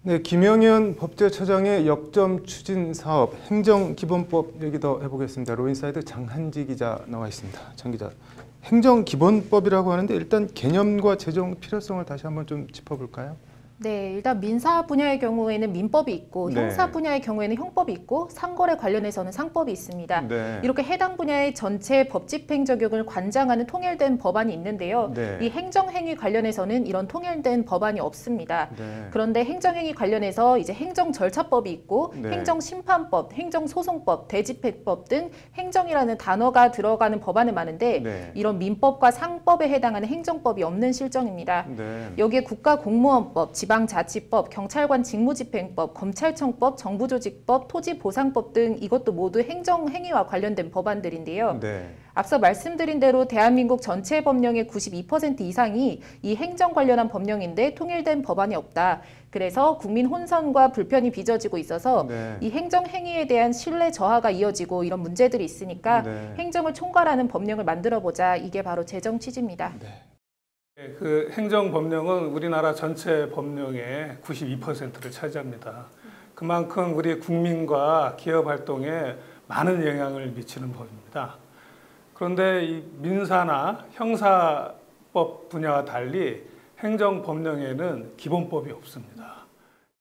네, 김영현 법제처장의 역점 추진 사업 행정기본법 얘기 더 해보겠습니다. 로인사이드 장한지 기자 나와 있습니다. 장 기자, 행정기본법이라고 하는데 일단 개념과 제정 필요성을 다시 한번 좀 짚어볼까요? 네, 일단 민사 분야의 경우에는 민법이 있고 네. 형사 분야의 경우에는 형법이 있고 상거래 관련해서는 상법이 있습니다. 네. 이렇게 해당 분야의 전체 법 집행 적용을 관장하는 통일된 법안이 있는데요. 네. 이 행정행위 관련해서는 이런 통일된 법안이 없습니다. 네. 그런데 행정행위 관련해서 이제 행정절차법이 있고 네. 행정심판법, 행정소송법, 대집행법 등 행정이라는 단어가 들어가는 법안은 많은데 네. 이런 민법과 상법에 해당하는 행정법이 없는 실정입니다. 네. 여기에 국가공무원법, 지방자치법, 경찰관 직무집행법, 검찰청법, 정부조직법, 토지보상법 등 이것도 모두 행정행위와 관련된 법안들인데요. 네. 앞서 말씀드린 대로 대한민국 전체 법령의 92% 이상이 이 행정 관련한 법령인데 통일된 법안이 없다. 그래서 국민 혼선과 불편이 빚어지고 있어서 네. 이 행정행위에 대한 신뢰 저하가 이어지고 이런 문제들이 있으니까 네. 행정을 총괄하는 법령을 만들어보자. 이게 바로 제정 취지입니다. 네. 그 행정법령은 우리나라 전체 법령의 92%를 차지합니다. 그만큼 우리 국민과 기업 활동에 많은 영향을 미치는 법입니다. 그런데 이 민사나 형사법 분야와 달리 행정법령에는 기본법이 없습니다.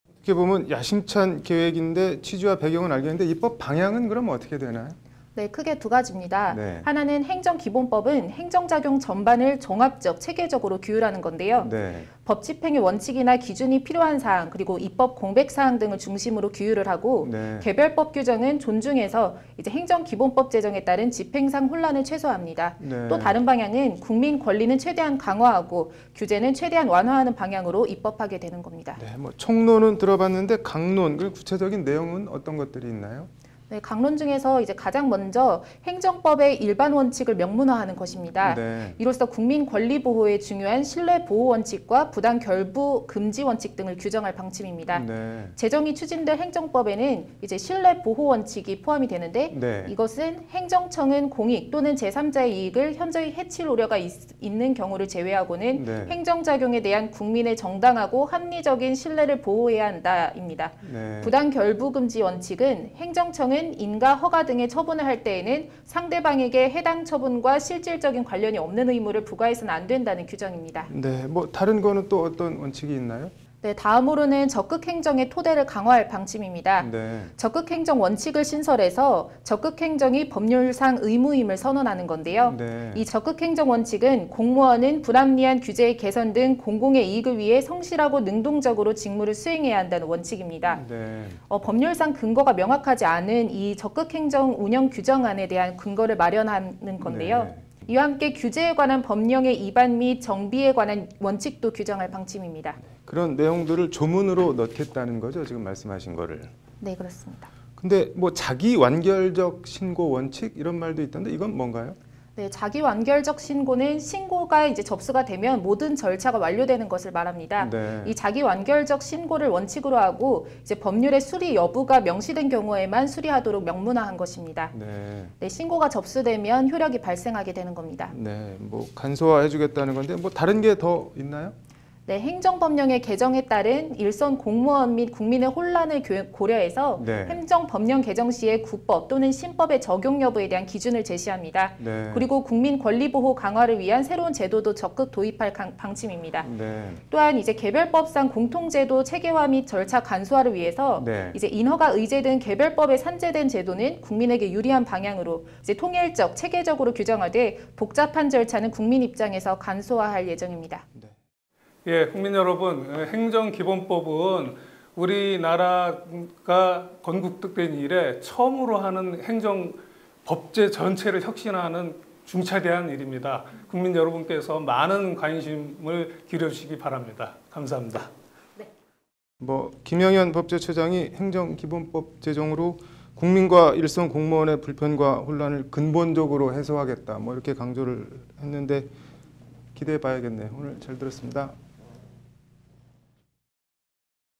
어떻게 보면 야심찬 계획인데 취지와 배경은 알겠는데 입법 방향은 그럼 어떻게 되나요? 네, 크게 두 가지입니다. 네. 하나는 행정기본법은 행정작용 전반을 종합적, 체계적으로 규율하는 건데요. 네. 법 집행의 원칙이나 기준이 필요한 사항, 그리고 입법 공백 사항 등을 중심으로 규율을 하고 네. 개별법 규정은 존중해서 이제 행정기본법 제정에 따른 집행상 혼란을 최소화합니다. 네. 또 다른 방향은 국민 권리는 최대한 강화하고 규제는 최대한 완화하는 방향으로 입법하게 되는 겁니다. 네, 뭐 총론은 들어봤는데 강론, 그 구체적인 내용은 어떤 것들이 있나요? 네, 강론 중에서 이제 가장 먼저 행정법의 일반 원칙을 명문화하는 것입니다. 네. 이로써 국민 권리 보호에 중요한 신뢰 보호 원칙과 부당 결부 금지 원칙 등을 규정할 방침입니다. 네. 제정이 추진될 행정법에는 이제 신뢰 보호 원칙이 포함이 되는데 네. 이것은 행정청은 공익 또는 제3자의 이익을 현저히 해칠 우려가 있는 경우를 제외하고는 네. 행정작용에 대한 국민의 정당하고 합리적인 신뢰를 보호해야 한다입니다. 네. 부당 결부 금지 원칙은 행정청은 인가, 허가 등의 처분을 할 때에는 상대방에게 해당 처분과 실질적인 관련이 없는 의무를 부과해서는 안 된다는 규정입니다. 네, 뭐 다른 거는 또 어떤 원칙이 있나요? 네, 다음으로는 적극행정의 토대를 강화할 방침입니다. 네. 적극행정 원칙을 신설해서 적극행정이 법률상 의무임을 선언하는 건데요. 네. 이 적극행정 원칙은 공무원은 불합리한 규제의 개선 등 공공의 이익을 위해 성실하고 능동적으로 직무를 수행해야 한다는 원칙입니다. 네. 법률상 근거가 명확하지 않은 이 적극행정 운영 규정안에 대한 근거를 마련하는 건데요. 네. 이와 함께 규제에 관한 법령의 위반 및 정비에 관한 원칙도 규정할 방침입니다. 그런 내용들을 조문으로 넣겠다는 거죠, 지금 말씀하신 거를. 네, 그렇습니다. 근데 뭐 자기 완결적 신고 원칙 이런 말도 있던데 이건 뭔가요? 네, 자기 완결적 신고는 신고가 이제 접수가 되면 모든 절차가 완료되는 것을 말합니다. 네. 이 자기 완결적 신고를 원칙으로 하고 이제 법률의 수리 여부가 명시된 경우에만 수리하도록 명문화한 것입니다. 네. 네, 신고가 접수되면 효력이 발생하게 되는 겁니다. 네, 뭐 간소화해 주겠다는 건데 뭐 다른 게 더 있나요? 네, 행정법령의 개정에 따른 일선 공무원 및 국민의 혼란을 고려해서 네. 행정법령 개정 시에 국법 또는 신법의 적용 여부에 대한 기준을 제시합니다. 네. 그리고 국민 권리 보호 강화를 위한 새로운 제도도 적극 도입할 방침입니다. 네. 또한 이제 개별법상 공통제도 체계화 및 절차 간소화를 위해서 네. 이제 인허가 의제 등 개별법에 산재된 제도는 국민에게 유리한 방향으로 이제 통일적, 체계적으로 규정하되 복잡한 절차는 국민 입장에서 간소화할 예정입니다. 네. 예, 국민 여러분, 행정기본법은 우리나라가 건국된 이래 처음으로 하는 행정 법제 전체를 혁신하는 중차대한 일입니다. 국민 여러분께서 많은 관심을 기울여주시기 바랍니다. 감사합니다. 뭐 김영현 법제처장이 행정기본법 제정으로 국민과 일선 공무원의 불편과 혼란을 근본적으로 해소하겠다. 뭐 이렇게 강조를 했는데 기대해 봐야겠네요. 오늘 잘 들었습니다.